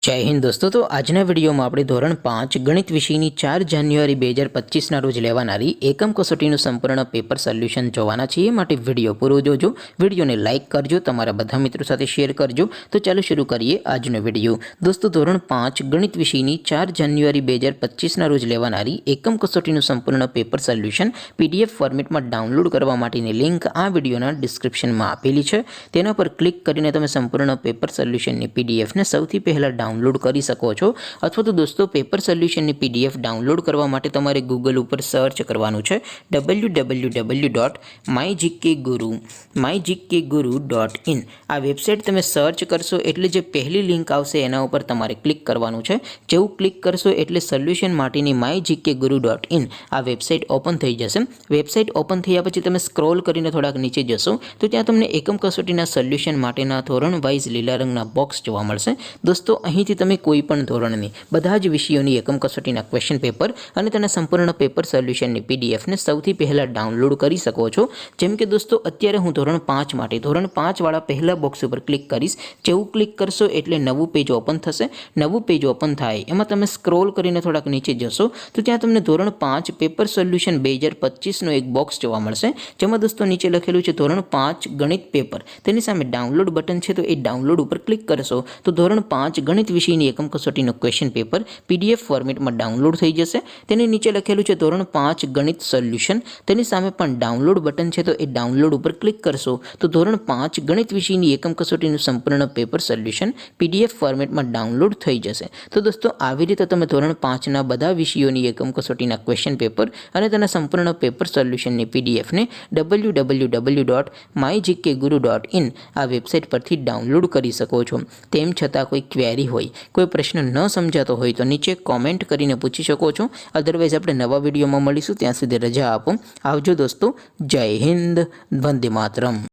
जय हिंद दोस्तों। तो आजना विडियो में આપણે ધોરણ 5 ગણિત વિષયની 4 જાન્યુઆરી 2025 ના રોજ લેવાનારી એકમ કસોટીનું સંપૂર્ણ પેપર સોલ્યુશન જોવાના છીએ। માટે વિડિયો પૂરો જોજો, વિડિયોને લાઈક કરજો, તમારા બધા મિત્રો સાથે શેર કરજો। તો ચાલો શરૂ કરીએ આજનો વિડિયો। દોસ્તો ધોરણ 5 ગણિત વિષયની 4 જાન્યુઆરી 2025 ના રોજ લેવાનારી એકમ કસોટીનું સંપૂર્ણ પેપર સોલ્યુશન PDF ફોર્મેટમાં ડાઉનલોડ કરવા માટેની લિંક આ વિડિયોના ડિસ્ક્રિપ્શનમાં આપેલી છે। તેના પર ક્લિક કરીને તમે સંપૂર્ણ પેપર સોલ્યુશનની PDF ને સૌથી પહેલા डाउनलॉड कर सको छो। अथवा तो दोस्तों पेपर सोल्यूशन PDF डाउनलॉड करवा माटे तमारे गूगल पर सर्च करवानुं छे www.mygkguru.in। आ वेबसाइट तमे सर्च करशो एटले जे पहली लिंक आवशे एना उपर तमारे क्लिक करवानुं छे। जेवुं क्लिक करशो एटले सोल्यूशन माटेनी mygkguru.in आ वेबसाइट ओपन थई जशे। वेबसाइट ओपन थया पछी तमे स्क्रॉल करीने थोड़ाक नीचे जशो तो त्यां तमने एकम कसोटीना सोल्यूशन माटेना धोरण वाइज लीला रंगना बॉक्स जोवा मळशे। दोस्तों અહીંથી તમે કોઈ પણ ધોરણની બધા જ વિષયોની એકમ કસોટીના ક્વેશ્ચન પેપર અને તેના સંપૂર્ણ પેપર સોલ્યુશનની PDF ને સૌથી પહેલા ડાઉનલોડ કરી શકો છો। જેમ કે દોસ્તો અત્યારે હું ધોરણ 5 માટે ધોરણ 5 વાળા પહેલા બોક્સ ઉપર ક્લિક કરીશ। જેવું ક્લિક કરશો એટલે નવું પેજ ઓપન થશે। નવું પેજ ઓપન થાય એમાં તમે સ્ક્રોલ કરીને થોડાક નીચે જશો તો ત્યાં તમને ધોરણ 5 પેપર સોલ્યુશન 2025 નો એક બોક્સ જોવા મળશે। જેમાં દોસ્તો નીચે લખેલું છે ધોરણ 5 ગણિત પેપર, તેની સામે ડાઉનલોડ બટન છે તો એ ડાઉનલોડ ઉપર ક્લિક કરશો તો ધોરણ 5 ગણિત વિષયની એકમ કસોટીનો ક્વેશ્ચન પેપર PDF ફોર્મેટમાં ડાઉનલોડ થઈ જશે। તેની નીચે લખેલું છે ધોરણ 5 ગણિત સોલ્યુશન, તેની સામે પણ ડાઉનલોડ બટન છે તો એ ડાઉનલોડ ઉપર ક્લિક કરશો તો ધોરણ 5 ગણિત વિષયની એકમ કસોટીનું સંપૂર્ણ પેપર સોલ્યુશન PDF ફોર્મેટમાં ડાઉનલોડ થઈ જશે। તો દોસ્તો આવી રીતે તમે ધોરણ 5 ના બધા વિષયોની એકમ કસોટીના ક્વેશ્ચન પેપર અને તેના સંપૂર્ણ પેપર સોલ્યુશનની PDF ને www.mygkguru.in આ વેબસાઇટ પરથી ડાઉનલોડ કરી શકો છો। તેમ છતાં કોઈ ક્વેરી હોય, कोई प्रश्न न समझातो होय तो नीचे कॉमेंट करीने पूछी शको छो। अदरवाइज आपणे नवा विडियोमां मळीशुं, त्यां सुधी रजा आपो। आवजो दोस्तों। जय हिंद, वंदे मातरम।